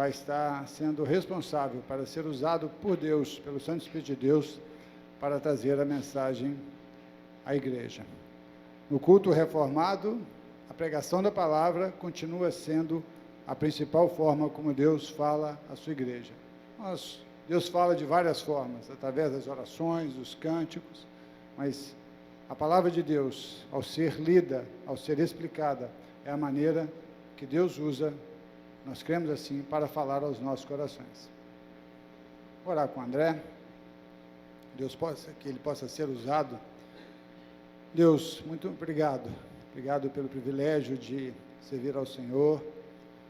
vai estar sendo responsável para ser usado por Deus, pelo Santo Espírito de Deus, para trazer a mensagem à igreja. No culto reformado, a pregação da palavra continua sendo a principal forma como Deus fala à sua igreja. Deus fala de várias formas, através das orações, dos cânticos, mas a palavra de Deus, ao ser lida, ao ser explicada, é a maneira que Deus usa, nós cremos assim, para falar aos nossos corações. Vou orar com o André, que ele possa ser usado. Deus, muito obrigado. Obrigado pelo privilégio de servir ao Senhor.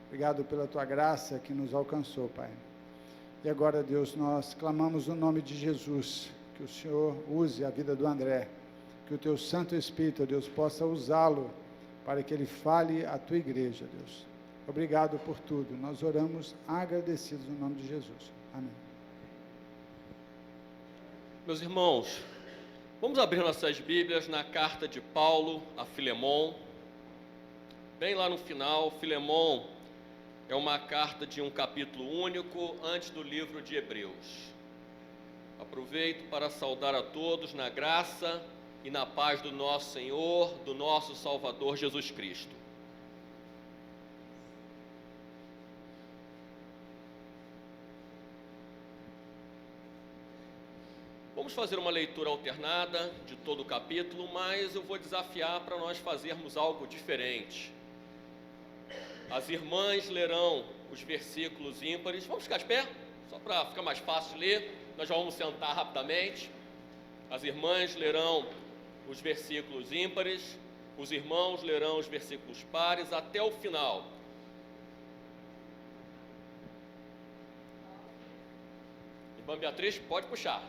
Obrigado pela tua graça que nos alcançou, Pai. E agora, Deus, nós clamamos no nome de Jesus, que o Senhor use a vida do André, que o teu Santo Espírito, Deus, possa usá-lo para que ele fale à tua igreja, Deus. Obrigado por tudo. Nós oramos agradecidos no nome de Jesus. Amém. Meus irmãos, vamos abrir nossas Bíblias na carta de Paulo a Filemon. Bem lá no final, Filemon é uma carta de um capítulo único antes do livro de Hebreus. Aproveito para saudar a todos na graça e na paz do nosso Senhor, do nosso Salvador Jesus Cristo. Vamos fazer uma leitura alternada de todo o capítulo, mas eu vou desafiar para nós fazermos algo diferente. As irmãs lerão os versículos ímpares. Vamos ficar de pé? Só para ficar mais fácil de ler. Nós já vamos sentar rapidamente. As irmãs lerão os versículos ímpares. Os irmãos lerão os versículos pares até o final. Irmã Beatriz, pode puxar.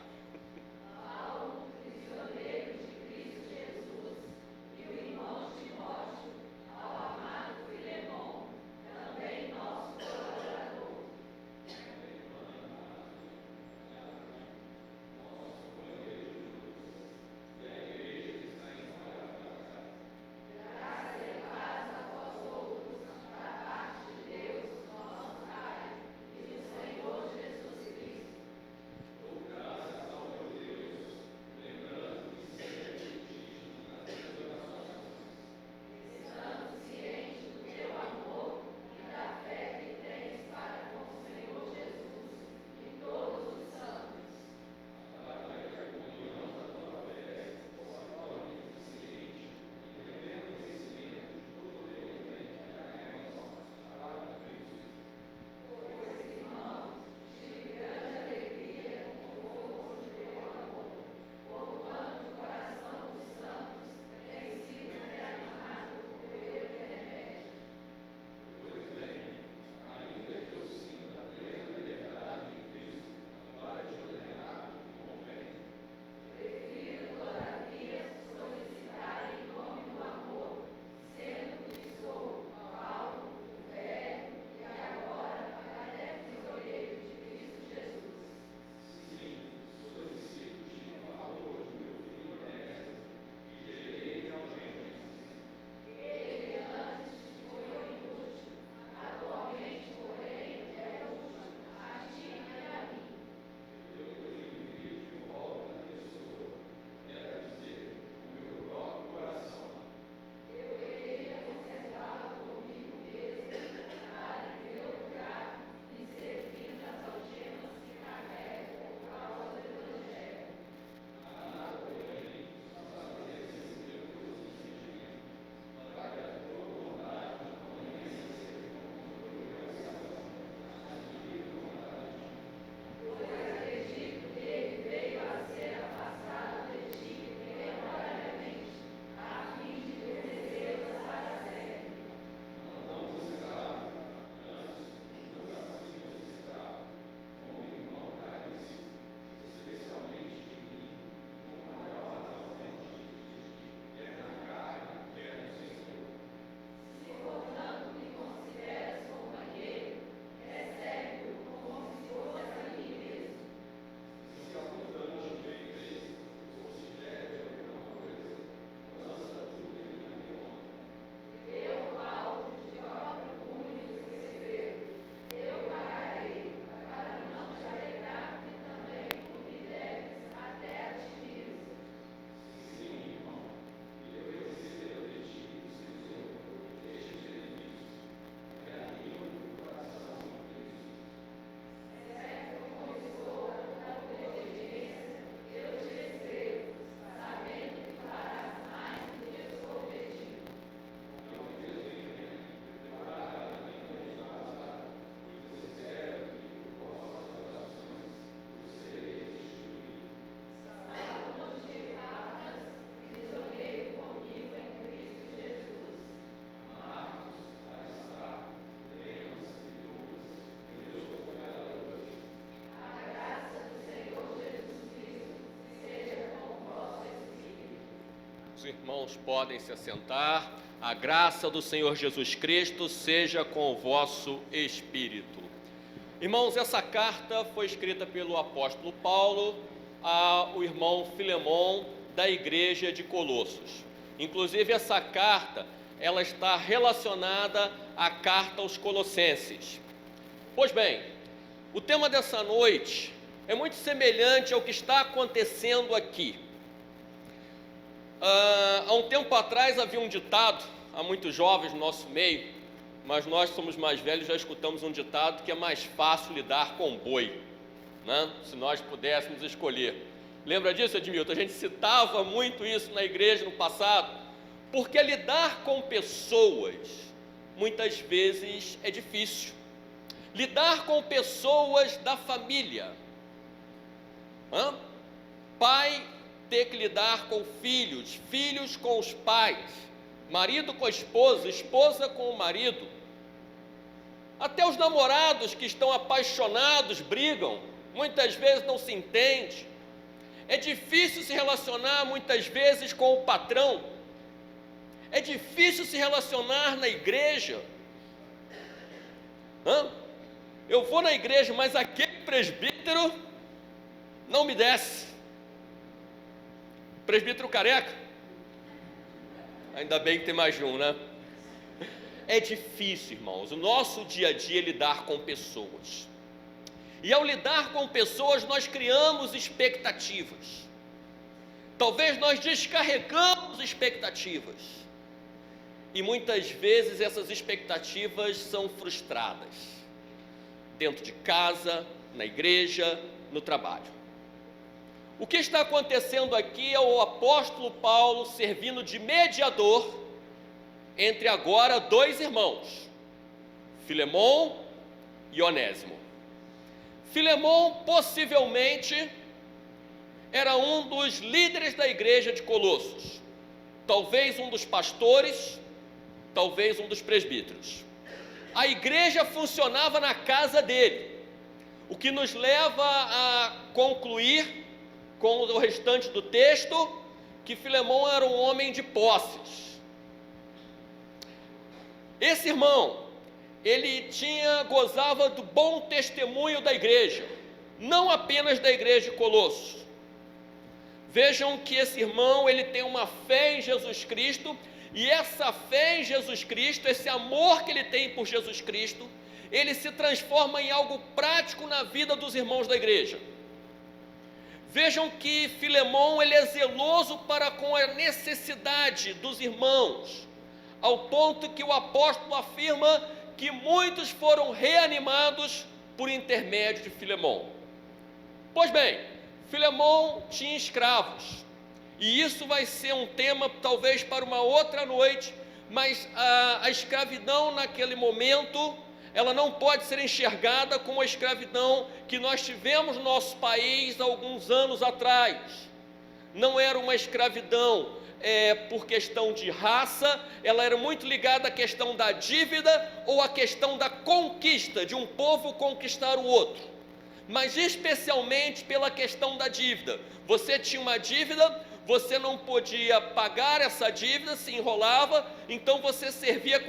Os irmãos podem se assentar. A graça do Senhor Jesus Cristo seja com o vosso espírito. Irmãos, essa carta foi escrita pelo apóstolo Paulo ao irmão Filemon da igreja de Colossos. Inclusive, essa carta, ela está relacionada à carta aos Colossenses. Pois bem, o tema dessa noite é muito semelhante ao que está acontecendo aqui. Há um tempo atrás havia um ditado, há muitos jovens no nosso meio, mas nós somos mais velhos, já escutamos um ditado que é mais fácil lidar com boi, né? Se nós pudéssemos escolher. Lembra disso, Edmilton? A gente citava muito isso na igreja no passado, porque lidar com pessoas muitas vezes é difícil. Lidar com pessoas da família, pai ter que lidar com filhos, filhos com os pais, marido com a esposa, esposa com o marido, até os namorados que estão apaixonados brigam, muitas vezes não se entende. É difícil se relacionar muitas vezes com o patrão, é difícil se relacionar na igreja. Eu vou na igreja, mas aquele presbítero não me desce. Presbítero careca? Ainda bem que tem mais de um, né? É difícil, irmãos, o nosso dia a dia é lidar com pessoas. E ao lidar com pessoas, nós criamos expectativas. Talvez nós descarregamos expectativas. E muitas vezes essas expectativas são frustradas. Dentro de casa, na igreja, no trabalho. O que está acontecendo aqui é o apóstolo Paulo servindo de mediador entre agora dois irmãos, Filemon e Onésimo. Filemon possivelmente era um dos líderes da igreja de Colossos, talvez um dos pastores, talvez um dos presbíteros. A igreja funcionava na casa dele, o que nos leva a concluir com o restante do texto, que Filemon era um homem de posses. Esse irmão, ele gozava do bom testemunho da igreja, não apenas da igreja de Colossos. Vejam que esse irmão, ele tem uma fé em Jesus Cristo, e essa fé em Jesus Cristo, esse amor que ele tem por Jesus Cristo, ele se transforma em algo prático na vida dos irmãos da igreja. Vejam que Filemon, ele é zeloso para com a necessidade dos irmãos, ao ponto que o apóstolo afirma que muitos foram reanimados por intermédio de Filemon. Pois bem, Filemon tinha escravos, e isso vai ser um tema talvez para uma outra noite, mas a escravidão naquele momento, ela não pode ser enxergada como a escravidão que nós tivemos no nosso país há alguns anos atrás. Não era uma escravidão por questão de raça, ela era muito ligada à questão da dívida ou à questão da conquista, de um povo conquistar o outro, mas especialmente pela questão da dívida. Você tinha uma dívida, você não podia pagar essa dívida, se enrolava, então você servia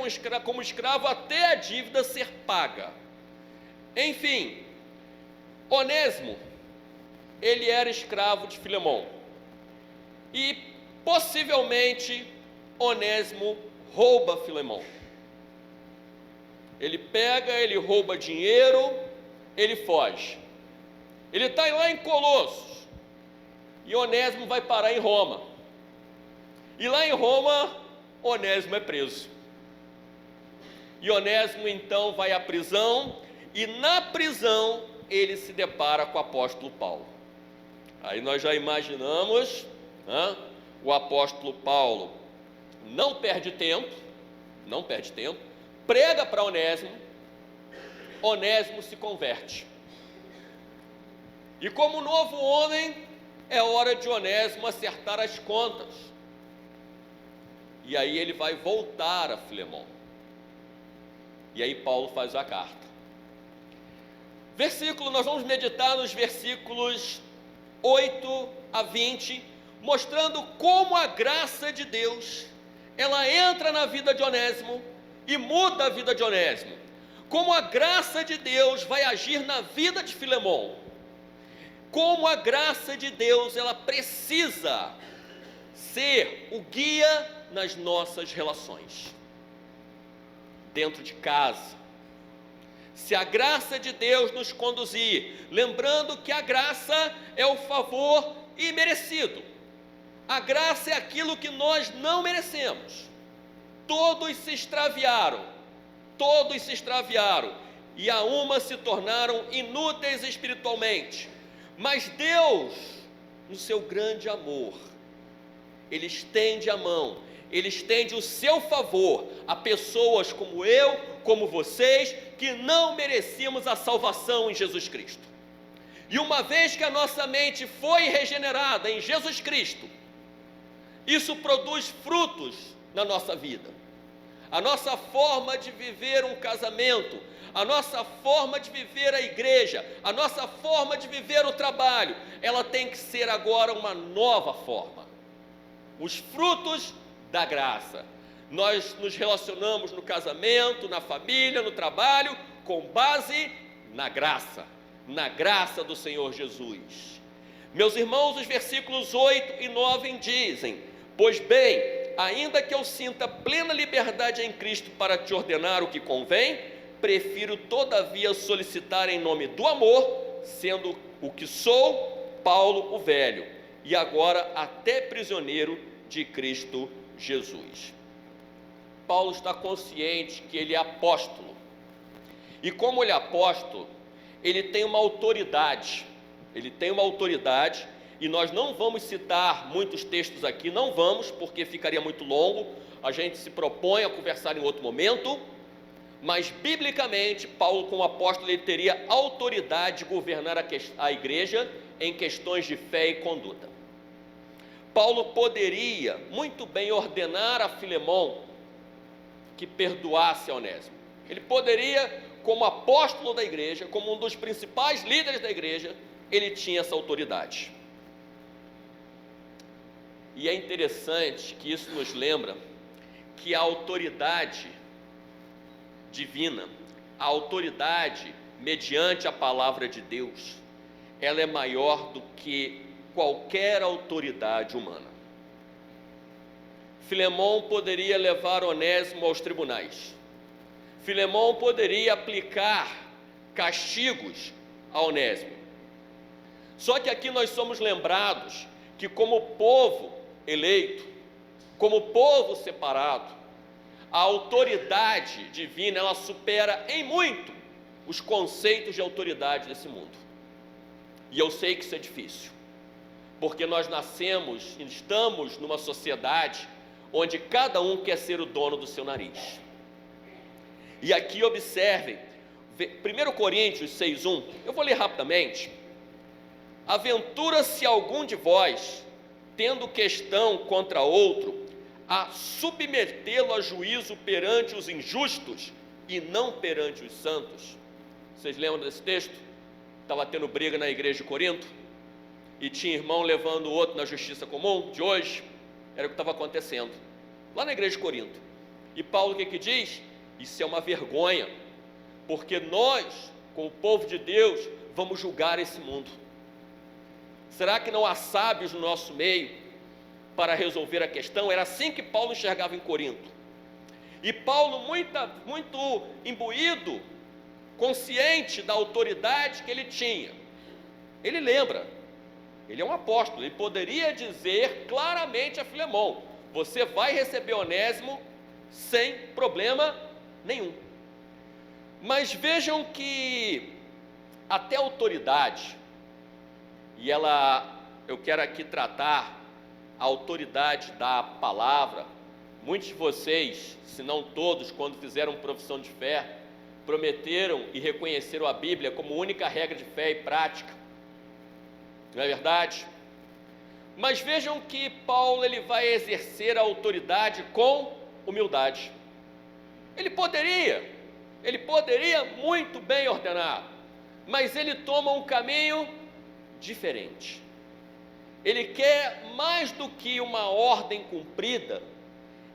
como escravo até a dívida ser paga. Enfim, Onésimo, ele era escravo de Filemon, e possivelmente Onésimo rouba Filemon. Ele pega, ele rouba dinheiro, ele foge. Ele está lá em Colossos, e Onésimo vai parar em Roma. E lá em Roma, Onésimo é preso. E Onésimo então vai à prisão, e na prisão ele se depara com o apóstolo Paulo. Aí nós já imaginamos, o apóstolo Paulo não perde tempo, prega para Onésimo, Onésimo se converte. E como novo homem, é hora de Onésimo acertar as contas. E aí ele vai voltar a Filemon. E aí Paulo faz a carta. Nós vamos meditar nos versículos 8 a 20, mostrando como a graça de Deus, ela entra na vida de Onésimo e muda a vida de Onésimo. Como a graça de Deus vai agir na vida de Filemon. Como a graça de Deus, ela precisa ser o guia nas nossas relações. Dentro de casa. Se a graça de Deus nos conduzir, lembrando que a graça é o favor imerecido. A graça é aquilo que nós não merecemos. Todos se extraviaram, e a uma se tornaram inúteis espiritualmente. Mas Deus, no seu grande amor, Ele estende a mão, Ele estende o seu favor a pessoas como eu, como vocês, que não merecíamos a salvação em Jesus Cristo. E uma vez que a nossa mente foi regenerada em Jesus Cristo, isso produz frutos na nossa vida. A nossa forma de viver um casamento, a nossa forma de viver a igreja, a nossa forma de viver o trabalho, ela tem que ser agora uma nova forma. Os frutos da graça. Nós nos relacionamos no casamento, na família, no trabalho, com base na graça do Senhor Jesus. Meus irmãos, os versículos 8 e 9 dizem: pois bem, ainda que eu sinta plena liberdade em Cristo para te ordenar o que convém, prefiro todavia solicitar em nome do amor, sendo o que sou, Paulo o velho, e agora até prisioneiro de Cristo Jesus. Paulo está consciente que ele é apóstolo, e como ele é apóstolo, ele tem uma autoridade, e nós não vamos citar muitos textos aqui, não vamos, porque ficaria muito longo, a gente se propõe a conversar em outro momento, mas biblicamente, Paulo como apóstolo, ele teria autoridade de governar a igreja em questões de fé e conduta. Paulo poderia muito bem ordenar a Filemon que perdoasse a Onésimo. Ele poderia, como apóstolo da igreja, como um dos principais líderes da igreja, ele tinha essa autoridade. E é interessante que isso nos lembra que a autoridade divina, a autoridade mediante a palavra de Deus, ela é maior do que qualquer autoridade humana. Filemon poderia levar Onésimo aos tribunais. Filemon poderia aplicar castigos a Onésimo. Só que aqui nós somos lembrados que, como povo eleito, como povo separado, a autoridade divina, ela supera em muito os conceitos de autoridade desse mundo. E eu sei que isso é difícil, porque nós nascemos e estamos numa sociedade onde cada um quer ser o dono do seu nariz. E aqui observem, 1 Coríntios 6:1, eu vou ler rapidamente. Aventura-se algum de vós, tendo questão contra outro, a submetê-lo a juízo perante os injustos e não perante os santos. Vocês lembram desse texto? Estava tendo briga na igreja de Corinto, e tinha irmão levando o outro na justiça comum de hoje. Era o que estava acontecendo lá na igreja de Corinto. E Paulo o que diz? Isso é uma vergonha, porque nós, como o povo de Deus, vamos julgar esse mundo. Será que não há sábios no nosso meio para resolver a questão? Era assim que Paulo enxergava em Corinto. E Paulo, muito imbuído, consciente da autoridade que ele tinha, ele lembra, ele é um apóstolo, ele poderia dizer claramente a Filemon: você vai receber Onésimo sem problema nenhum. Mas vejam que até a autoridade, e eu quero aqui tratar a autoridade da palavra. Muitos de vocês, se não todos, quando fizeram profissão de fé, prometeram e reconheceram a Bíblia como única regra de fé e prática. Não é verdade? Mas vejam que Paulo, ele vai exercer a autoridade com humildade. Ele poderia muito bem ordenar, mas ele toma um caminho diferente. ele quer mais do que uma ordem cumprida,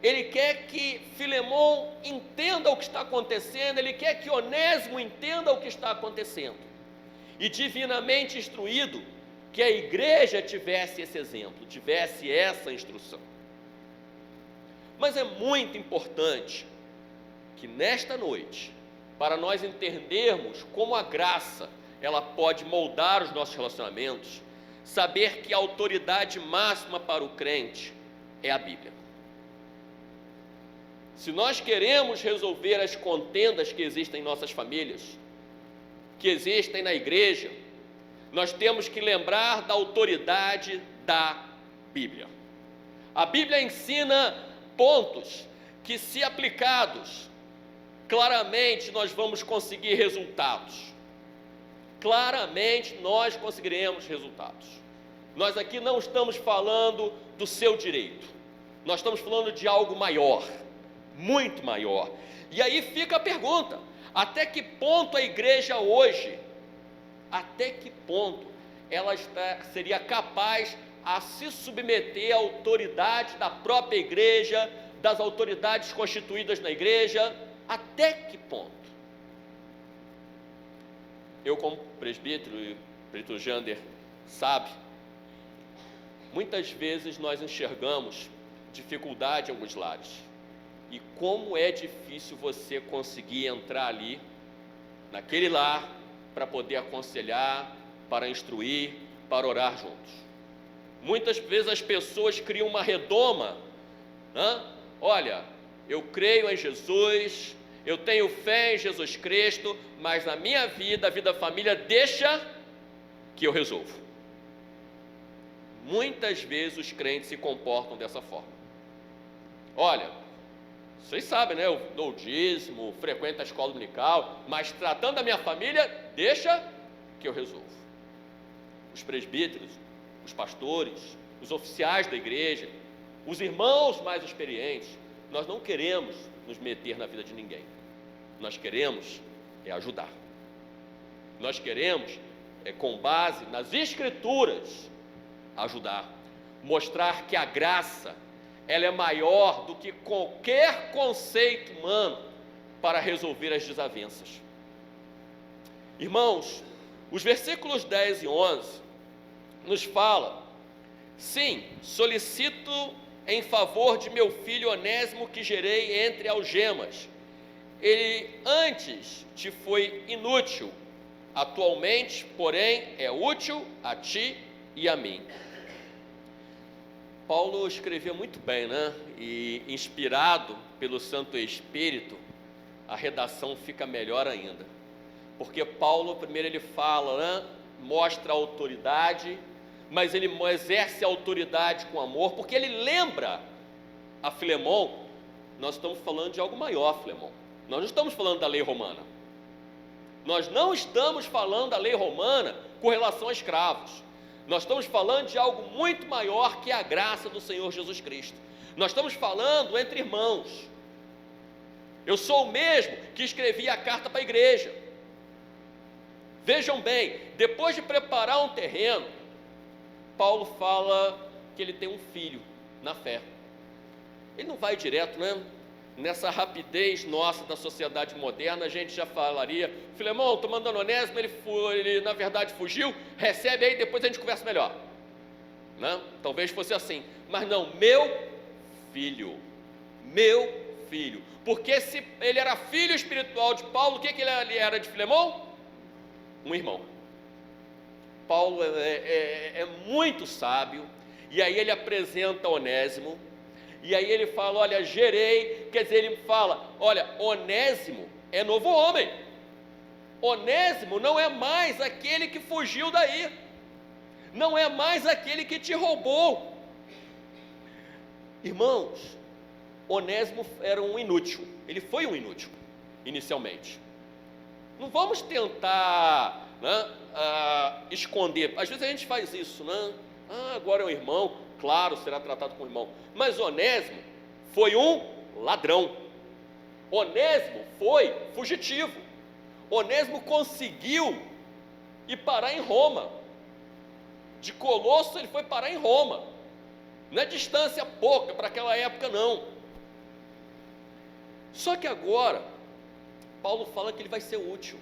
ele quer que Filemon entenda o que está acontecendo, ele quer que Onésimo entenda o que está acontecendo. E divinamente instruído, que a igreja tivesse esse exemplo, tivesse essa instrução. Mas é muito importante que nesta noite, para nós entendermos como a graça, ela pode moldar os nossos relacionamentos, saber que a autoridade máxima para o crente é a Bíblia. Se nós queremos resolver as contendas que existem em nossas famílias, que existem na igreja, nós temos que lembrar da autoridade da Bíblia. A Bíblia ensina pontos que, se aplicados, claramente nós vamos conseguir resultados. Claramente nós conseguiremos resultados. Nós aqui não estamos falando do seu direito, nós estamos falando de algo maior, muito maior. E aí fica a pergunta: até que ponto a igreja hoje, até que ponto ela seria capaz a se submeter à autoridade da própria igreja, das autoridades constituídas na igreja? Até que ponto? Eu, como presbítero, e o presbítero Jander sabe, muitas vezes nós enxergamos dificuldade em alguns lares. E como é difícil você conseguir entrar ali, naquele lar, para poder aconselhar, para instruir, para orar juntos. Muitas vezes as pessoas criam uma redoma, né? Olha, eu creio em Jesus, eu tenho fé em Jesus Cristo, mas na minha vida, a vida da família, deixa que eu resolvo. Muitas vezes os crentes se comportam dessa forma. Olha, vocês sabem, né? Eu dou dízimo, frequento a escola dominical, mas tratando da minha família, deixa que eu resolvo. Os presbíteros, os pastores, os oficiais da igreja, os irmãos mais experientes, nós não queremos nos meter na vida de ninguém. Nós queremos ajudar. Nós queremos, com base nas Escrituras, ajudar. Mostrar que a graça, ela é maior do que qualquer conceito humano para resolver as desavenças. Irmãos, os versículos 10 e 11 nos falam: sim, solicito em favor de meu filho Onésimo, que gerei entre algemas. Ele antes te foi inútil, atualmente, porém, é útil a ti e a mim. Paulo escreveu muito bem, né? E inspirado pelo Santo Espírito, a redação fica melhor ainda. Porque Paulo, primeiro ele fala, né? Mostra a autoridade, mas ele exerce a autoridade com amor, porque ele lembra a Filemon: nós estamos falando de algo maior, Filemon. Nós não estamos falando da lei romana. Nós não estamos falando da lei romana com relação a escravos. Nós estamos falando de algo muito maior, que é a graça do Senhor Jesus Cristo. Nós estamos falando entre irmãos. Eu sou o mesmo que escrevi a carta para a igreja. Vejam bem, depois de preparar um terreno, Paulo fala que ele tem um filho na fé. Ele não vai direto, né? Nessa rapidez nossa da sociedade moderna, a gente já falaria: Filemon, estou mandando Onésimo, ele na verdade fugiu, recebe aí, depois a gente conversa melhor, né? Talvez fosse assim, mas não, meu filho, porque se ele era filho espiritual de Paulo, o que ele era de Filemon? Um irmão. Paulo é muito sábio, e aí ele apresenta Onésimo. E aí ele fala: olha, gerei, quer dizer, ele fala: olha, Onésimo é novo homem. Onésimo não é mais aquele que fugiu daí, não é mais aquele que te roubou. Irmãos, Onésimo era um inútil, ele foi um inútil, inicialmente. Não vamos tentar, né, esconder, às vezes a gente faz isso, né? Agora é um irmão, claro, será tratado como irmão. Mas Onésimo foi um ladrão. Onésimo foi fugitivo. Onésimo conseguiu ir parar em Roma. De Colosso ele foi parar em Roma. Não é distância pouca para aquela época, não. Só que agora, Paulo fala que ele vai ser útil.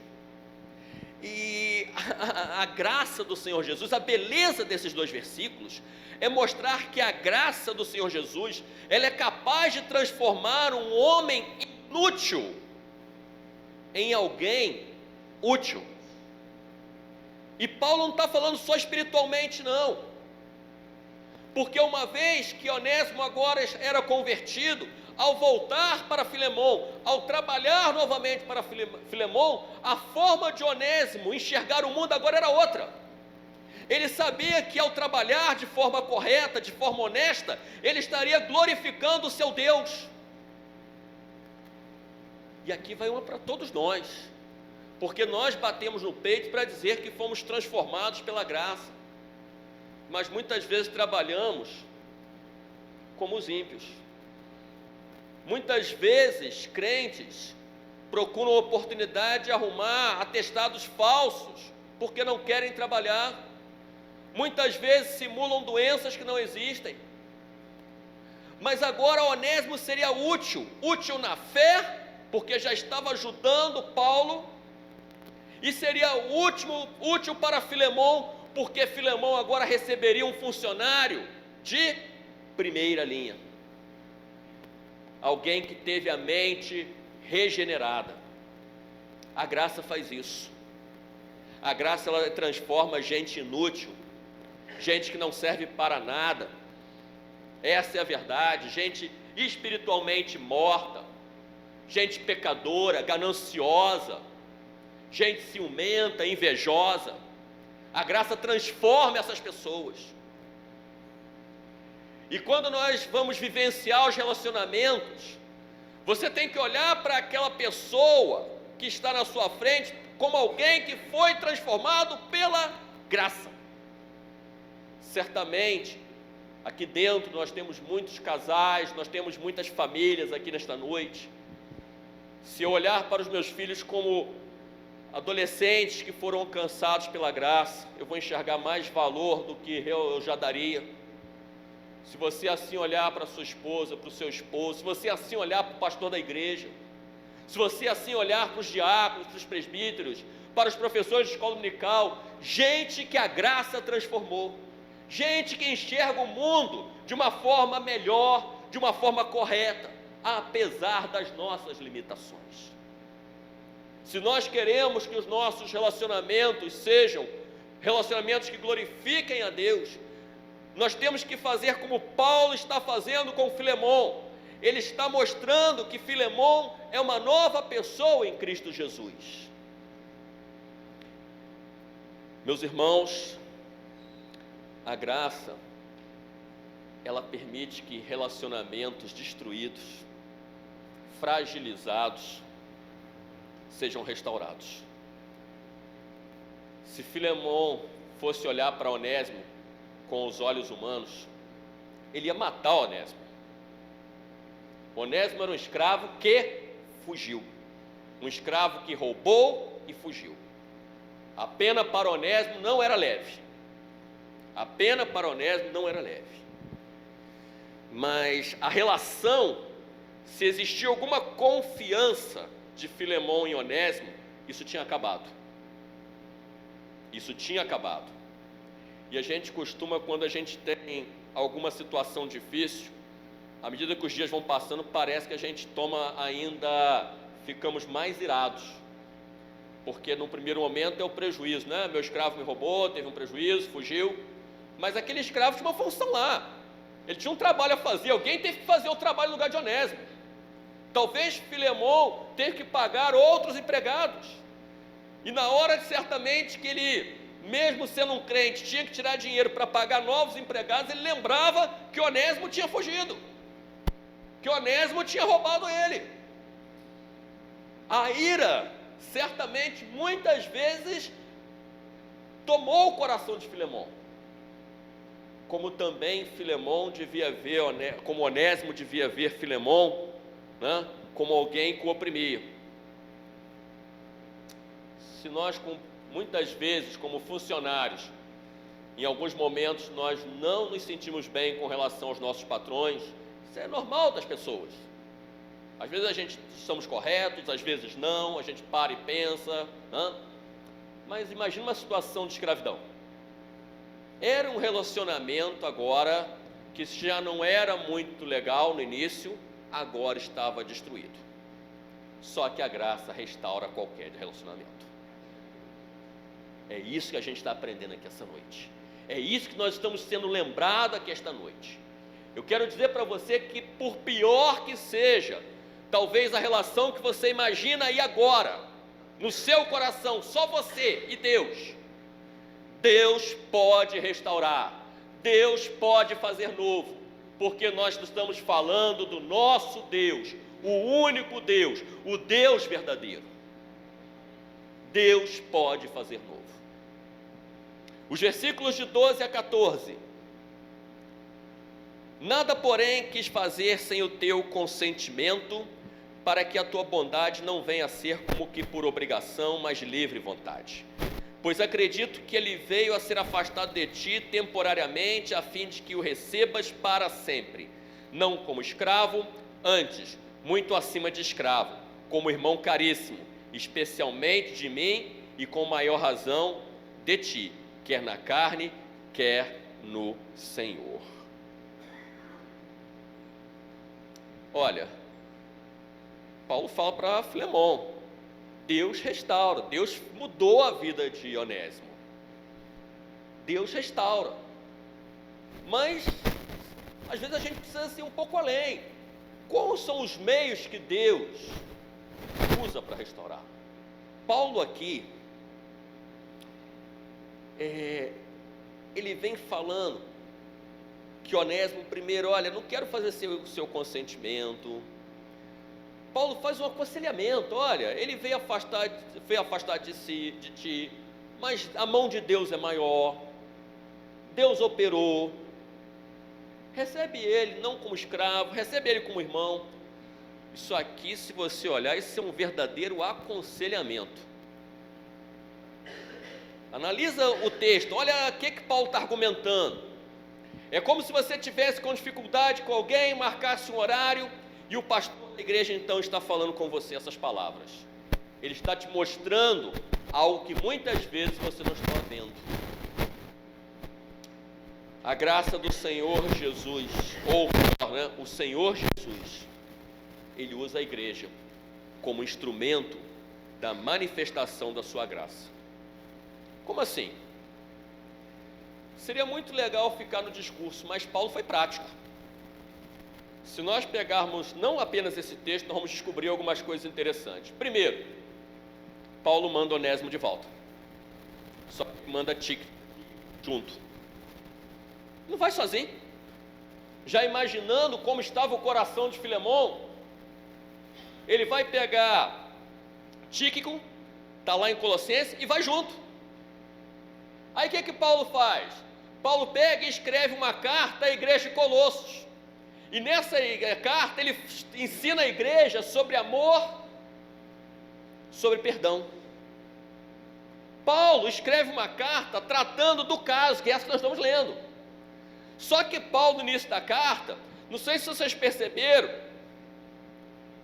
E a graça do Senhor Jesus, a beleza desses 2 versículos, é mostrar que a graça do Senhor Jesus, ela é capaz de transformar um homem inútil em alguém útil. E Paulo não está falando só espiritualmente, não. Porque uma vez que Onésimo agora era convertido, ao voltar para Filemon, ao trabalhar novamente para Filemon, a forma de Onésimo enxergar o mundo agora era outra. Ele sabia que ao trabalhar de forma correta, de forma honesta, ele estaria glorificando o seu Deus. E aqui vai uma para todos nós, porque nós batemos no peito para dizer que fomos transformados pela graça, mas muitas vezes trabalhamos como os ímpios. Muitas vezes crentes procuram a oportunidade de arrumar atestados falsos, porque não querem trabalhar. Muitas vezes simulam doenças que não existem. Mas agora Onésimo seria útil na fé, porque já estava ajudando Paulo, e seria útil para Filemon, porque Filemon agora receberia um funcionário de primeira linha, alguém que teve a mente regenerada. A graça faz isso. A graça, ela transforma gente inútil, gente que não serve para nada, essa é a verdade, gente espiritualmente morta, gente pecadora, gananciosa, gente ciumenta, invejosa. A graça transforma essas pessoas. E quando nós vamos vivenciar os relacionamentos, você tem que olhar para aquela pessoa que está na sua frente como alguém que foi transformado pela graça. Certamente, aqui dentro nós temos muitos casais, nós temos muitas famílias aqui nesta noite. Se eu olhar para os meus filhos como adolescentes que foram alcançados pela graça, eu vou enxergar mais valor do que eu já daria. Se você assim olhar para a sua esposa, para o seu esposo, se você assim olhar para o pastor da igreja, se você assim olhar para os diáconos, para os presbíteros, para os professores de escola dominical, gente que a graça transformou, gente que enxerga o mundo de uma forma melhor, de uma forma correta, apesar das nossas limitações. Se nós queremos que os nossos relacionamentos sejam relacionamentos que glorifiquem a Deus, nós temos que fazer como Paulo está fazendo com Filemon. Ele está mostrando que Filemon é uma nova pessoa em Cristo Jesus. Meus irmãos, a graça, ela permite que relacionamentos destruídos, fragilizados, sejam restaurados. Se Filemon fosse olhar para Onésimo com os olhos humanos, ele ia matar Onésimo. Onésimo era um escravo que fugiu, um escravo que roubou e fugiu. A pena para Onésimo não era leve. A pena para Onésimo não era leve. Mas a relação, se existia alguma confiança de Filemon em Onésimo, isso tinha acabado. Isso tinha acabado. E a gente costuma, quando a gente tem alguma situação difícil, à medida que os dias vão passando, parece que a gente ficamos mais irados. Porque no primeiro momento é o prejuízo, né? Meu escravo me roubou, teve um prejuízo, fugiu. Mas aquele escravo tinha uma função lá. Ele tinha um trabalho a fazer, alguém teve que fazer o trabalho no lugar de Onésimo. Talvez Filemon teve que pagar outros empregados. E na hora, certamente, que ele, mesmo sendo um crente, tinha que tirar dinheiro para pagar novos empregados, ele lembrava que Onésimo tinha fugido, que Onésimo tinha roubado ele. A ira, certamente, muitas vezes, tomou o coração de Filemon. Como também Filemon devia ver, como Onésimo devia ver Filemon, né, como alguém que o oprimia. Se nós, muitas vezes, como funcionários, Em alguns momentos nós não nos sentimos bem com relação aos nossos patrões. Isso é normal das pessoas. Às vezes a gente somos corretos, às vezes não, a gente para e pensa, mas imagina uma situação de escravidão. Era um relacionamento agora que já não era muito legal no início, agora estava destruído. Só que a graça restaura qualquer relacionamento. É isso que a gente está aprendendo aqui essa noite. É isso que nós estamos sendo lembrados aqui esta noite. Eu quero dizer para você que, por pior que seja, talvez a relação que você imagina aí agora, no seu coração, só você e Deus, Deus pode restaurar, Deus pode fazer novo, porque nós estamos falando do nosso Deus, o único Deus, o Deus verdadeiro. Deus pode fazer novo. Os versículos de 12 a 14. Nada, porém, quis fazer sem o teu consentimento, para que a tua bondade não venha a ser como que por obrigação, mas de livre vontade. Pois acredito que ele veio a ser afastado de ti temporariamente, a fim de que o recebas para sempre, não como escravo, antes, muito acima de escravo, como irmão caríssimo, especialmente de mim e com maior razão de ti, quer na carne, quer no Senhor. Olha, Paulo fala para Filemão, Deus restaura, Deus mudou a vida de Onésimo. Deus restaura. Mas, às vezes a gente precisa ir um pouco além. Quais são os meios que Deus usa para restaurar? Paulo aqui, ele vem falando que Onésimo, primeiro, olha, não quero fazer seu consentimento. Paulo faz um aconselhamento, olha, ele veio afastar de ti, mas a mão de Deus é maior, Deus operou, recebe ele não como escravo, recebe ele como irmão. Isso aqui, se você olhar, isso é um verdadeiro aconselhamento. Analisa o texto, olha o que Paulo está argumentando. É como se você tivesse com dificuldade com alguém, marcasse um horário, e o pastor da igreja então está falando com você essas palavras. Ele está te mostrando algo que muitas vezes você não está vendo. A graça do Senhor Jesus, ou melhor, o Senhor Jesus, ele usa a igreja como instrumento da manifestação da sua graça. Como assim? Seria muito legal ficar no discurso, mas Paulo foi prático. Se nós pegarmos não apenas esse texto, nós vamos descobrir algumas coisas interessantes. Primeiro, Paulo manda Onésimo de volta. Só que manda Tíquico junto. Não vai sozinho. Já imaginando como estava o coração de Filemão, ele vai pegar Tíquico, está lá em Colossenses, e vai junto. Aí o que Paulo faz? Paulo pega e escreve uma carta à igreja de Colossos. E nessa carta ele ensina a igreja sobre amor, sobre perdão. Paulo escreve uma carta tratando do caso, que é essa que nós estamos lendo. Só que Paulo, no início da carta, não sei se vocês perceberam,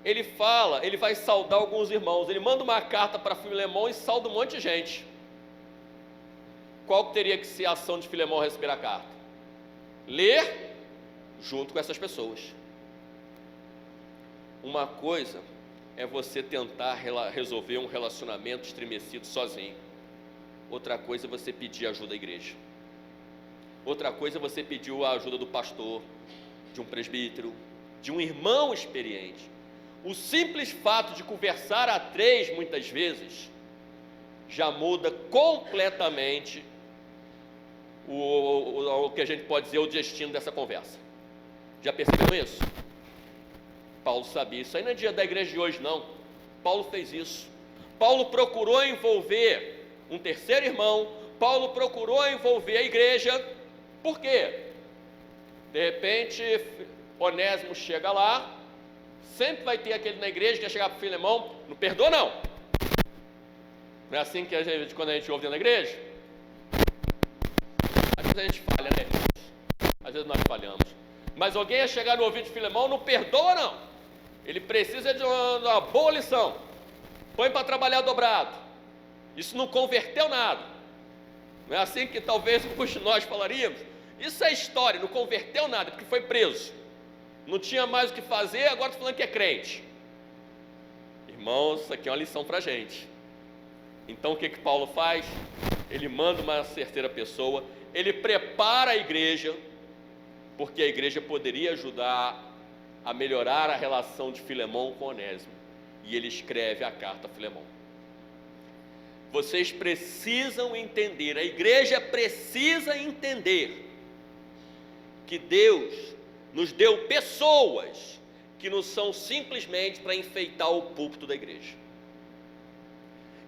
ele vai saudar alguns irmãos. Ele manda uma carta para Filemão e sauda um monte de gente. Qual que teria que ser a ação de Filemão ao receber a carta? Ler junto com essas pessoas. Uma coisa é você tentar resolver um relacionamento estremecido sozinho. Outra coisa é você pedir ajuda à igreja. Outra coisa é você pedir a ajuda do pastor, de um presbítero, de um irmão experiente. O simples fato de conversar a três, muitas vezes, já muda completamente o que a gente pode dizer, o destino dessa conversa. Já perceberam isso? Paulo sabia isso. Aí não é dia da igreja de hoje, não. Paulo fez isso. Paulo procurou envolver um terceiro irmão. Paulo procurou envolver a igreja. Por quê? De repente, Onésimo chega lá. Sempre vai ter aquele na igreja que quer chegar para o Filemão. Não perdoa, não. Não é assim que quando a gente ouve dentro da igreja? a gente falha, né, irmãos? Às vezes nós falhamos. Mas alguém ia chegar no ouvido de Filemão, não perdoa não. Ele precisa de uma boa lição. Põe para trabalhar dobrado. Isso não converteu nada. Não é assim que talvez alguns de nós falaríamos? Isso é história, não converteu nada, porque foi preso. Não tinha mais o que fazer, agora está falando que é crente. Irmãos, isso aqui é uma lição para a gente. Então o que Paulo faz? Ele manda uma terceira pessoa, ele prepara a igreja, porque a igreja poderia ajudar a melhorar a relação de Filemão com Onésimo. E ele escreve a carta a Filemão. Vocês precisam entender, a igreja precisa entender que Deus nos deu pessoas que não são simplesmente para enfeitar o púlpito da igreja.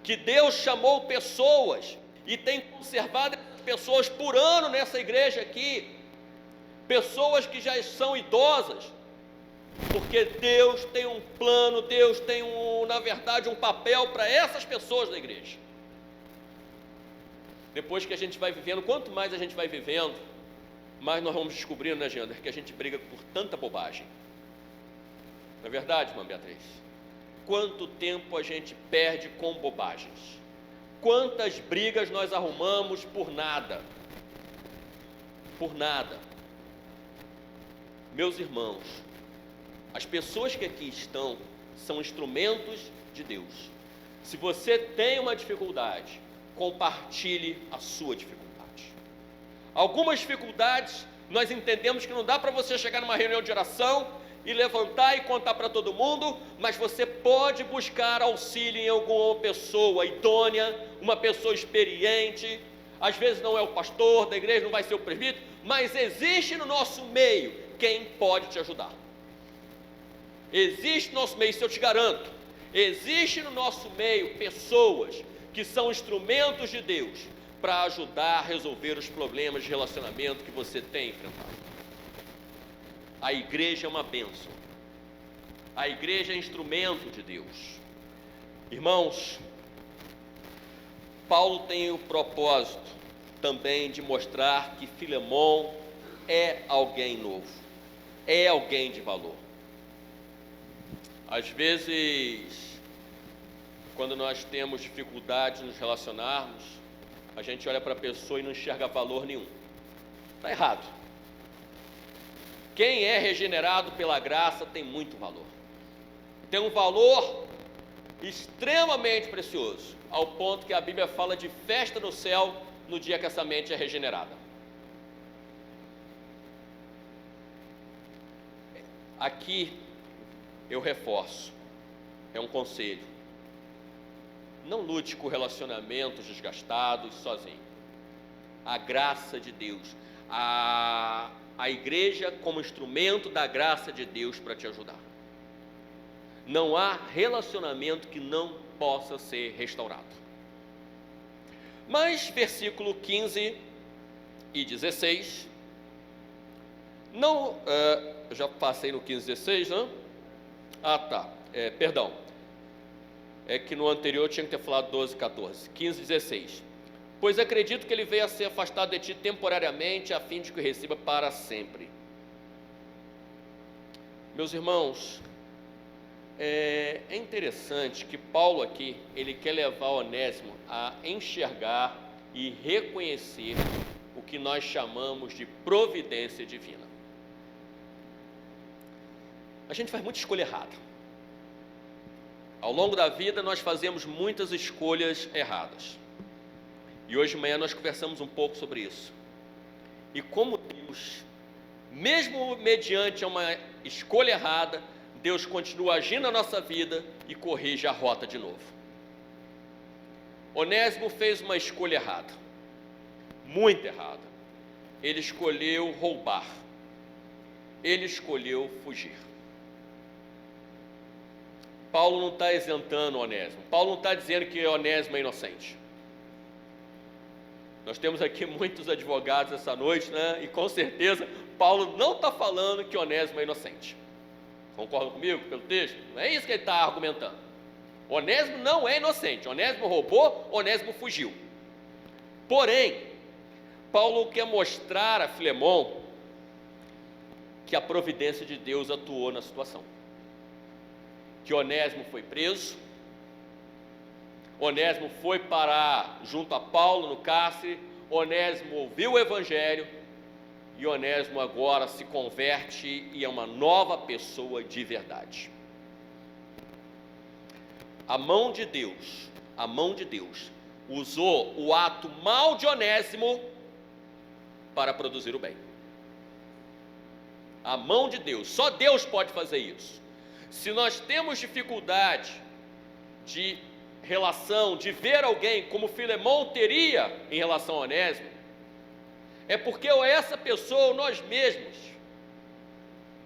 Que Deus chamou pessoas e tem conservado essas pessoas por ano nessa igreja aqui, pessoas que já são idosas, porque Deus tem um plano, Deus tem na verdade um papel para essas pessoas da igreja. Depois que a gente vai vivendo, quanto mais a gente vai vivendo, mais nós vamos descobrindo, né, Jander, que a gente briga por tanta bobagem. Não é verdade, irmã Beatriz? Quanto tempo a gente perde com bobagens? Quantas brigas nós arrumamos por nada? Por nada. Meus irmãos, as pessoas que aqui estão são instrumentos de Deus. Se você tem uma dificuldade, compartilhe a sua dificuldade. Algumas dificuldades nós entendemos que não dá para você chegar numa reunião de oração e levantar e contar para todo mundo, mas você pode buscar auxílio em alguma pessoa idônea, uma pessoa experiente. Às vezes não é o pastor da igreja, não vai ser o presbítero, mas existe no nosso meio quem pode te ajudar. Existe no nosso meio, isso eu te garanto. Existe no nosso meio pessoas que são instrumentos de Deus para ajudar a resolver os problemas de relacionamento que você tem enfrentado. A igreja é uma bênção. A igreja é instrumento de Deus. Irmãos, Paulo tem o propósito também de mostrar que Filemão é alguém novo, é alguém de valor. Às vezes, quando nós temos dificuldade de nos relacionarmos, a gente olha para a pessoa e não enxerga valor nenhum. Está errado. Quem é regenerado pela graça tem muito valor. Tem um valor extremamente precioso, ao ponto que a Bíblia fala de festa no céu no dia que essa mente é regenerada. Aqui eu reforço, é um conselho. Não lute com relacionamentos desgastados sozinho. A graça de Deus, a igreja como instrumento da graça de Deus para te ajudar. Não há relacionamento que não possa ser restaurado. Mas versículo 15 e 16, não, eu já passei no 15 e 16, não? Perdão, é que no anterior eu tinha que ter falado 12 e 14, 15 e 16. Pois acredito que ele veio a ser afastado de ti temporariamente, a fim de que o receba para sempre. Meus irmãos, é interessante que Paulo aqui, ele quer levar Onésimo a enxergar e reconhecer o que nós chamamos de providência divina. A gente faz muita escolha errada. Ao longo da vida nós fazemos muitas escolhas erradas. E hoje de manhã nós conversamos um pouco sobre isso. E como Deus, mesmo mediante uma escolha errada, Deus continua agindo na nossa vida e corrige a rota de novo. Onésimo fez uma escolha errada, muito errada. Ele escolheu roubar. Ele escolheu fugir. Paulo não está isentando Onésimo. Paulo não está dizendo que Onésimo é inocente. Nós temos aqui muitos advogados essa noite, né? E com certeza Paulo não está falando que Onésimo é inocente. Concordam comigo pelo texto? Não é isso que ele está argumentando. Onésimo não é inocente. Onésimo roubou, Onésimo fugiu. Porém, Paulo quer mostrar a Filemon que a providência de Deus atuou na situação. Que Onésimo foi preso, Onésimo foi parar junto a Paulo no cárcere, Onésimo ouviu o evangelho e Onésimo agora se converte e é uma nova pessoa de verdade. A mão de Deus usou o ato mau de Onésimo para produzir o bem. A mão de Deus, só Deus pode fazer isso. Se nós temos dificuldade de relação, de ver alguém como Filemon teria em relação a Onésimo, é porque essa pessoa, ou nós mesmos,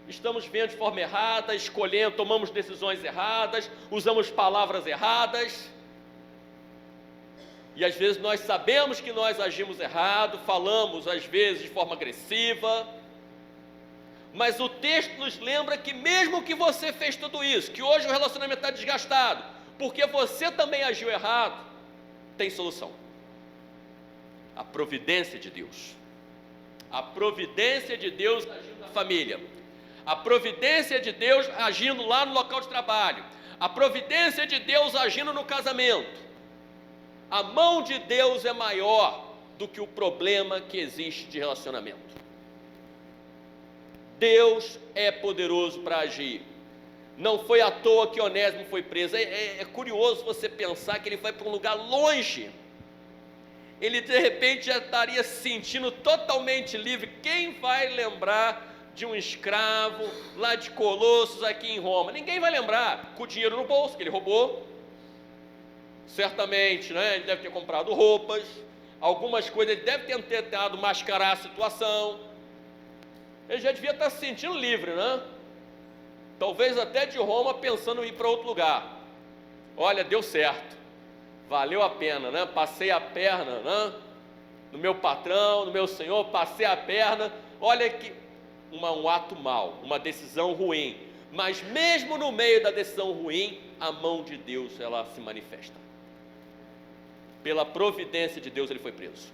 estamos vendo de forma errada, escolhendo, tomamos decisões erradas, usamos palavras erradas, e às vezes nós sabemos que nós agimos errado, falamos às vezes de forma agressiva, mas o texto nos lembra que mesmo que você fez tudo isso, que hoje o relacionamento está desgastado, porque você também agiu errado, tem solução. A providência de Deus. A providência de Deus agindo na família. A providência de Deus agindo lá no local de trabalho. A providência de Deus agindo no casamento. A mão de Deus é maior do que o problema que existe de relacionamento. Deus é poderoso para agir. Não foi à toa que Onésimo foi preso. É curioso você pensar que ele foi para um lugar longe. Ele de repente já estaria se sentindo totalmente livre. Quem vai lembrar de um escravo lá de Colossos aqui em Roma? Ninguém vai lembrar. Com o dinheiro no bolso que ele roubou. Certamente, né? Ele deve ter comprado roupas. Algumas coisas ele deve ter tentado mascarar a situação. Ele já devia estar se sentindo livre, né? Talvez até de Roma pensando em ir para outro lugar. Olha, deu certo. Valeu a pena, né? Passei a perna, né? No meu patrão, no meu senhor, passei a perna. Olha que um ato mau, uma decisão ruim. Mas mesmo no meio da decisão ruim, a mão de Deus, ela se manifesta. Pela providência de Deus ele foi preso.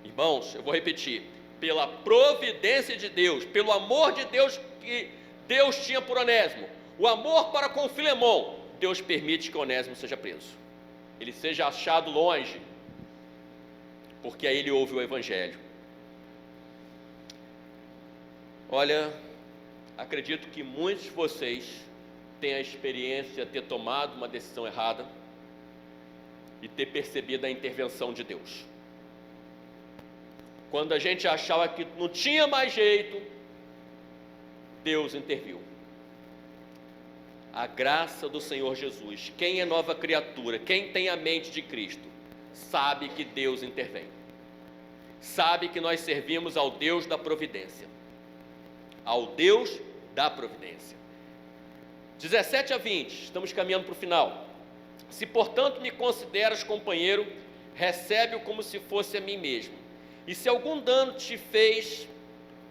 Irmãos, eu vou repetir. Pela providência de Deus, pelo amor de Deus que Deus tinha por Onésimo, o amor para com Filemon, Deus permite que Onésimo seja preso, ele seja achado longe, porque aí ele ouve o evangelho. Olha, acredito que muitos de vocês têm a experiência de ter tomado uma decisão errada e ter percebido a intervenção de Deus. Quando a gente achava que não tinha mais jeito, Deus interviu. A graça do Senhor Jesus, quem é nova criatura, quem tem a mente de Cristo, sabe que Deus intervém. Sabe que nós servimos ao Deus da providência. Ao Deus da providência. 17 a 20, estamos caminhando para o final. Se, portanto, me consideras companheiro, recebe-o como se fosse a mim mesmo. E se algum dano te fez,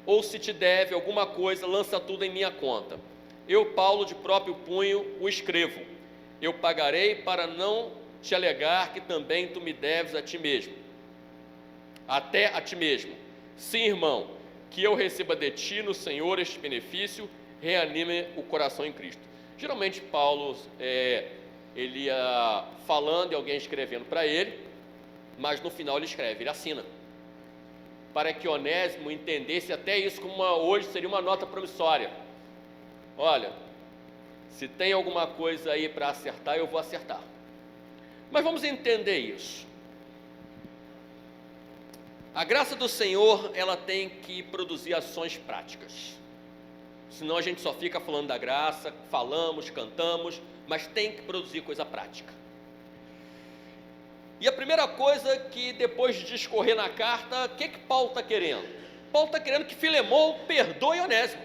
ou se te deve alguma coisa, lança tudo em minha conta. Eu, Paulo, de próprio punho, o escrevo. Eu pagarei para não te alegar que também tu me deves a ti mesmo. Até a ti mesmo. Sim, irmão, que eu receba de ti no Senhor este benefício, reanime o coração em Cristo. Geralmente Paulo, ele ia falando e alguém escrevendo para ele, mas no final ele escreve, ele assina. Para que Onésimo entendesse até isso como hoje seria uma nota promissória. Olha, se tem alguma coisa aí para acertar, eu vou acertar. Mas vamos entender isso. A graça do Senhor, ela tem que produzir ações práticas. Senão a gente só fica falando da graça, falamos, cantamos, mas tem que produzir coisa prática. E a primeira coisa que depois de discorrer na carta, o que Paulo está querendo? Paulo está querendo que Filemon perdoe Onésimo.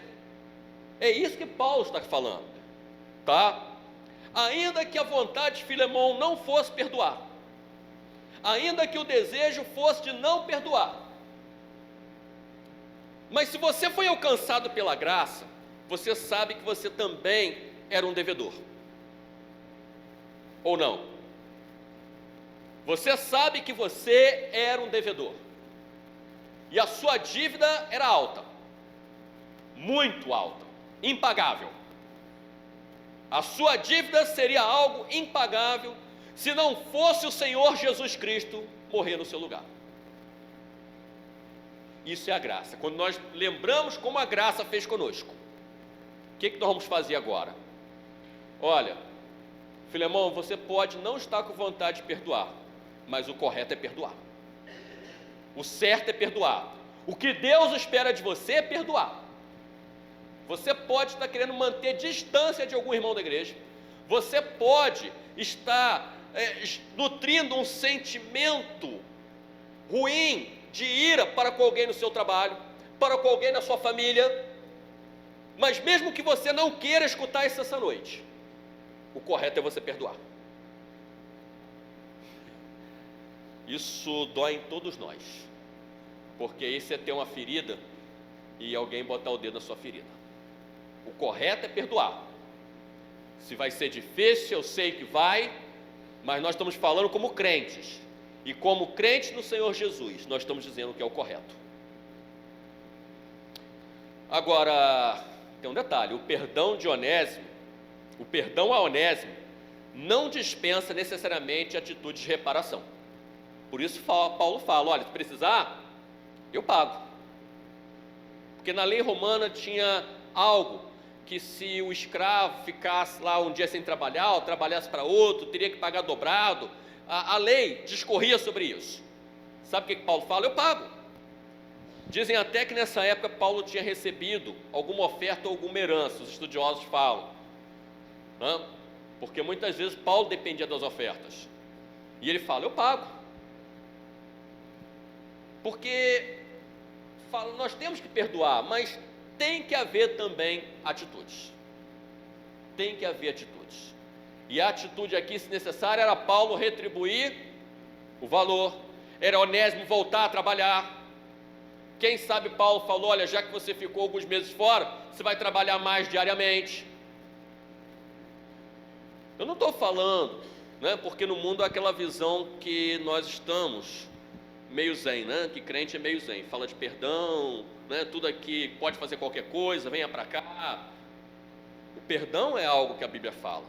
É isso que Paulo está falando, tá? Ainda que a vontade de Filemon não fosse perdoar, ainda que o desejo fosse de não perdoar, mas se você foi alcançado pela graça, você sabe que você também era um devedor, ou não? Você sabe que você era um devedor. e a sua dívida era alta, muito alta, impagável. A sua dívida seria algo impagável se não fosse o Senhor Jesus Cristo morrer no seu lugar. Isso é a graça. Quando nós lembramos como a graça fez conosco, o que nós vamos fazer agora? Olha, Filemão, você pode não estar com vontade de perdoar, mas o correto é perdoar. O certo é perdoar. O que Deus espera de você é perdoar. Você pode estar querendo manter distância de algum irmão da igreja. Você pode estar nutrindo um sentimento ruim de ira para com alguém no seu trabalho, para com alguém na sua família. Mas mesmo que você não queira escutar isso essa noite, o correto é você perdoar. Isso dói em todos nós, porque isso é ter uma ferida e alguém botar o dedo na sua ferida. O correto é perdoar. Se vai ser difícil, eu sei que vai, mas nós estamos falando como crentes, e como crentes no Senhor Jesus, nós estamos dizendo que é o correto. Agora, tem um detalhe: o perdão de Onésimo, o perdão a Onésimo, não dispensa necessariamente atitudes de reparação. Por isso Paulo fala: olha, se precisar, eu pago. Porque na lei romana tinha algo que, se o escravo ficasse lá um dia sem trabalhar, ou trabalhasse para outro, teria que pagar dobrado. A lei discorria sobre isso. Sabe o que Paulo fala? Eu pago. Dizem até que nessa época Paulo tinha recebido alguma oferta ou alguma herança, os estudiosos falam, né? Porque muitas vezes Paulo dependia das ofertas, e ele fala: eu pago. Porque nós temos que perdoar, mas tem que haver também atitudes. Tem que haver atitudes. E a atitude aqui, se necessário, era Paulo retribuir o valor, era Onésimo voltar a trabalhar. Quem sabe Paulo falou: olha, já que você ficou alguns meses fora, você vai trabalhar mais diariamente. Eu não estou falando, né, porque no mundo há aquela visão que nós estamos meio zen, né, que crente é meio zen, fala de perdão, né, tudo aqui pode fazer qualquer coisa, venha para cá. O perdão é algo que a Bíblia fala,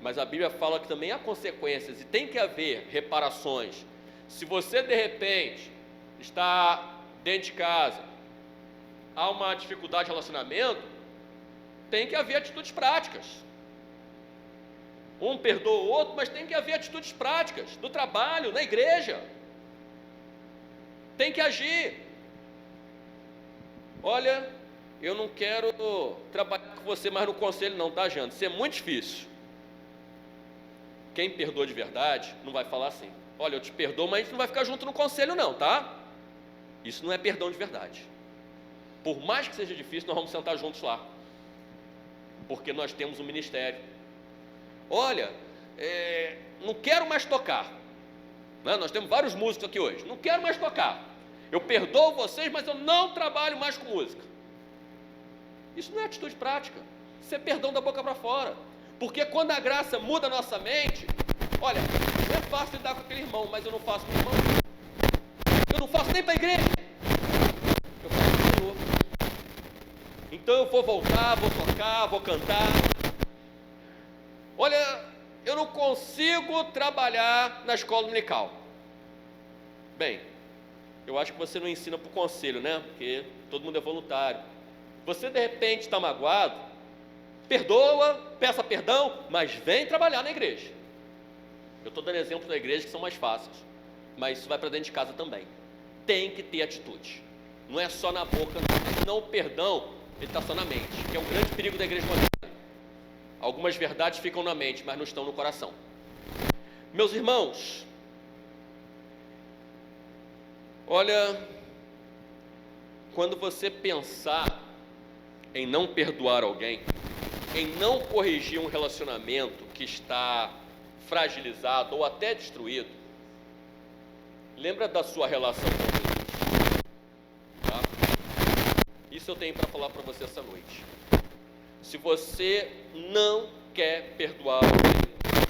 mas a Bíblia fala que também há consequências e tem que haver reparações. Se você de repente está dentro de casa, há uma dificuldade de relacionamento, tem que haver atitudes práticas. Um perdoa o outro, mas tem que haver atitudes práticas, no trabalho, na igreja. Tem que agir. Olha, eu não quero trabalhar com você mais no conselho não, tá, Jânio? Isso é muito difícil. Quem perdoa de verdade não vai falar assim: olha, eu te perdoo, mas a gente não vai ficar junto no conselho não, tá? Isso não é perdão de verdade. Por mais que seja difícil, nós vamos sentar juntos lá, porque nós temos um ministério. Olha, não quero mais tocar, né? Nós temos vários músicos aqui hoje. Não quero mais tocar. Eu perdoo vocês, mas eu não trabalho mais com música. Isso não é atitude prática. Isso é perdão da boca para fora. Porque quando a graça muda a nossa mente, olha, não é fácil lidar com aquele irmão, mas eu não faço com o irmão. Eu não faço nem para a igreja. Eu faço para o Senhor. Então eu vou voltar, vou tocar, vou cantar. Olha, eu não consigo trabalhar na escola dominical. Bem, eu acho que você não ensina para o conselho, né? Porque todo mundo é voluntário. Você de repente está magoado, perdoa, peça perdão, mas vem trabalhar na igreja. Eu estou dando exemplos da igreja que são mais fáceis, mas isso vai para dentro de casa também. Tem que ter atitude. Não é só na boca, não. Senão o perdão, ele está só na mente, que é um grande perigo da igreja moderna. Algumas verdades ficam na mente, mas não estão no coração. Meus irmãos, olha, quando você pensar em não perdoar alguém, em não corrigir um relacionamento que está fragilizado ou até destruído, lembra da sua relação com Jesus, tá? Isso eu tenho para falar para você essa noite. Se você não quer perdoar alguém,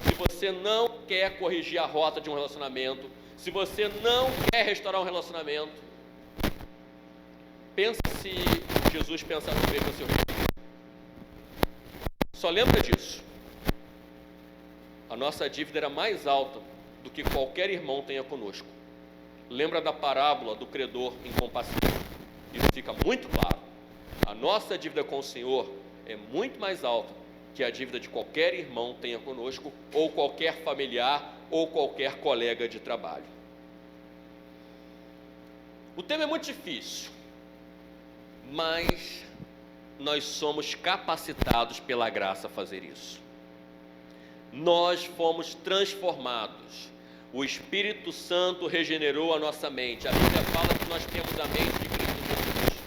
se você não quer corrigir a rota de um relacionamento, se você não quer restaurar um relacionamento, pensa se Jesus pensa no mesmo a seu respeito. Só lembra disso. A nossa dívida era mais alta do que qualquer irmão tenha conosco. Lembra da parábola do credor incompassível? Isso fica muito claro. A nossa dívida com o Senhor é muito mais alta que a dívida de qualquer irmão tenha conosco, ou qualquer familiar, ou qualquer colega de trabalho. O tema é muito difícil, mas nós somos capacitados pela graça a fazer isso. Nós fomos transformados. O Espírito Santo regenerou a nossa mente. A Bíblia fala que nós temos a mente de Cristo Jesus.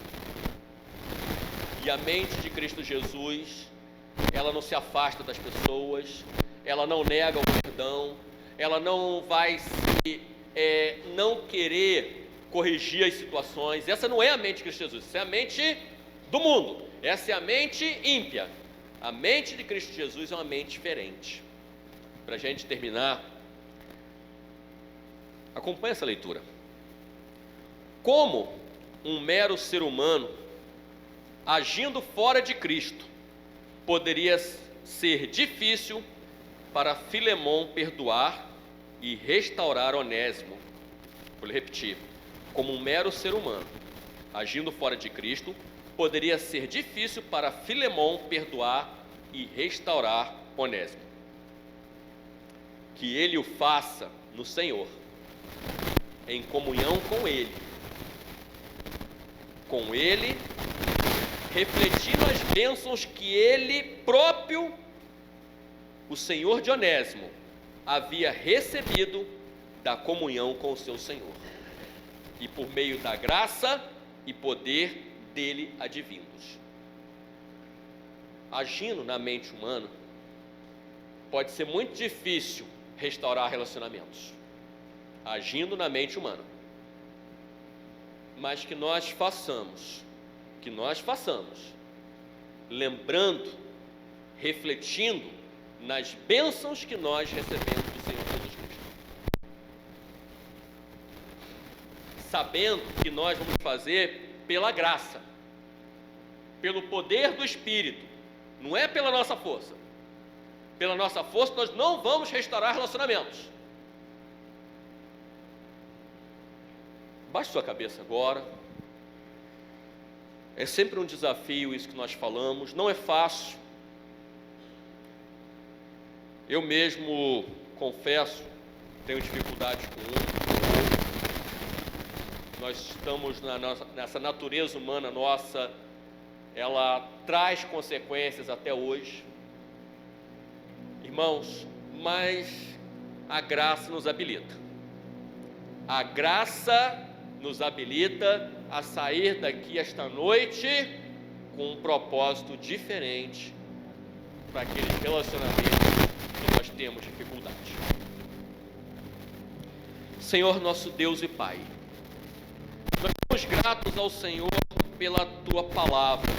E a mente de Cristo Jesus, ela não se afasta das pessoas, ela não nega o perdão, ela não vai não querer corrigir as situações. Essa não é a mente de Cristo Jesus, essa é a mente do mundo. Essa é a mente ímpia. A mente de Cristo Jesus é uma mente diferente. Para a gente terminar, acompanhe essa leitura. Como um mero ser humano, agindo fora de Cristo, poderia ser difícil para Filemon perdoar e restaurar Onésimo. Vou repetir. Como um mero ser humano, agindo fora de Cristo, poderia ser difícil para Filemon perdoar e restaurar Onésimo. Que ele o faça no Senhor, em comunhão com Ele, refletindo as bênçãos que ele próprio, o Senhor de Onésimo, havia recebido da comunhão com o seu Senhor, e por meio da graça e poder dele advindos. Agindo na mente humana, pode ser muito difícil restaurar relacionamentos, agindo na mente humana, mas que nós façamos, lembrando, refletindo nas bênçãos que nós recebemos do Senhor Jesus Cristo, sabendo que nós vamos fazer pela graça, pelo poder do Espírito, não é pela nossa força. Pela nossa força nós não vamos restaurar relacionamentos. Baixe sua cabeça agora. É sempre um desafio isso que nós falamos, não é fácil. Eu mesmo, confesso, tenho dificuldades com um. Nós estamos nessa natureza humana nossa, ela traz consequências até hoje. Irmãos, mas a graça nos habilita. A graça nos habilita a sair daqui esta noite com um propósito diferente para aqueles relacionamentos que nós temos dificuldade. Senhor nosso Deus e Pai, nós somos gratos ao Senhor pela Tua Palavra.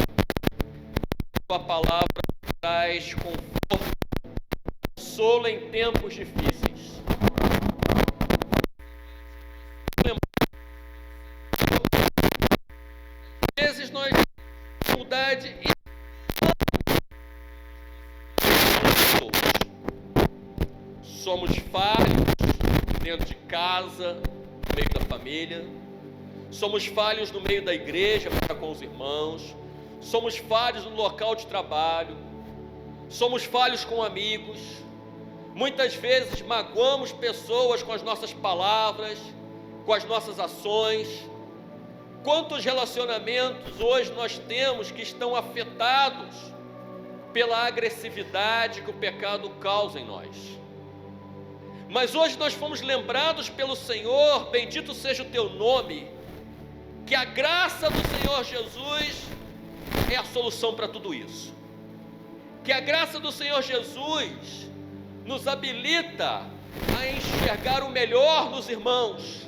Tua Palavra traz conforto, consolo em tempos difíceis. Às vezes nós temos dificuldade e somos falhos dentro de casa, no meio da família, somos falhos no meio da igreja para com os irmãos, somos falhos no local de trabalho, somos falhos com amigos. Muitas vezes magoamos pessoas com as nossas palavras, com as nossas ações. Quantos relacionamentos hoje nós temos que estão afetados pela agressividade que o pecado causa em nós? Mas hoje nós fomos lembrados pelo Senhor, bendito seja o Teu nome, que a graça do Senhor Jesus é a solução para tudo isso. Que a graça do Senhor Jesus nos habilita a enxergar o melhor nos irmãos.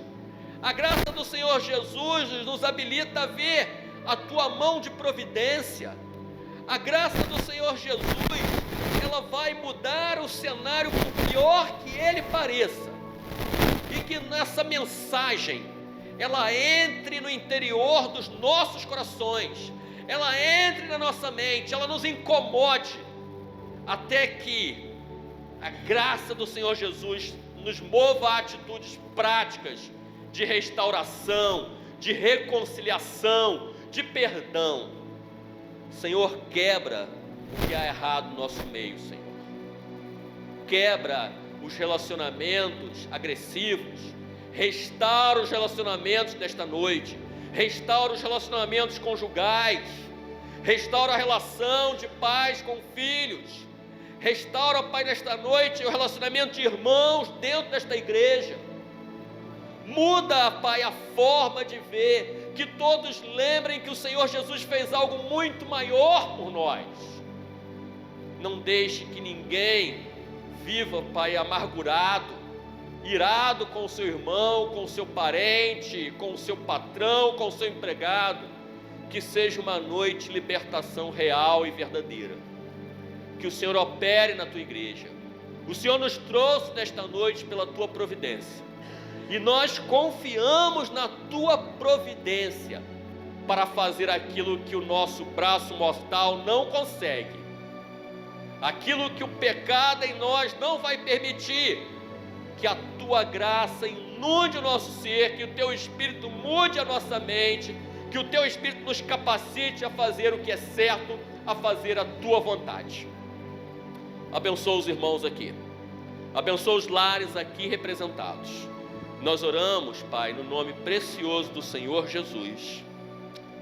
A graça do Senhor Jesus nos habilita a ver a Tua mão de providência. A graça do Senhor Jesus, ela vai mudar o cenário por pior que ele pareça. E que nessa mensagem ela entre no interior dos nossos corações, ela entre na nossa mente, ela nos incomode, até que a graça do Senhor Jesus nos mova a atitudes práticas de restauração, de reconciliação, de perdão. Senhor, quebra o que há errado no nosso meio, Senhor. Quebra os relacionamentos agressivos, restaura os relacionamentos desta noite, restaura os relacionamentos conjugais, restaura a relação de pais com filhos, restaura, Pai, nesta noite o relacionamento de irmãos dentro desta igreja. Muda, Pai, a forma de ver, que todos lembrem que o Senhor Jesus fez algo muito maior por nós. Não deixe que ninguém viva, Pai, amargurado, irado com o seu irmão, com o seu parente, com o seu patrão, com o seu empregado. Que seja uma noite de libertação real e verdadeira. Que o Senhor opere na tua igreja. O Senhor nos trouxe nesta noite pela tua providência, e nós confiamos na tua providência para fazer aquilo que o nosso braço mortal não consegue, aquilo que o pecado em nós não vai permitir. Que a tua graça inunde o nosso ser, que o teu Espírito mude a nossa mente, que o teu Espírito nos capacite a fazer o que é certo, a fazer a tua vontade. Abençoa os irmãos aqui, abençoa os lares aqui representados. Nós oramos, Pai, no nome precioso do Senhor Jesus.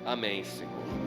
Amém, Senhor.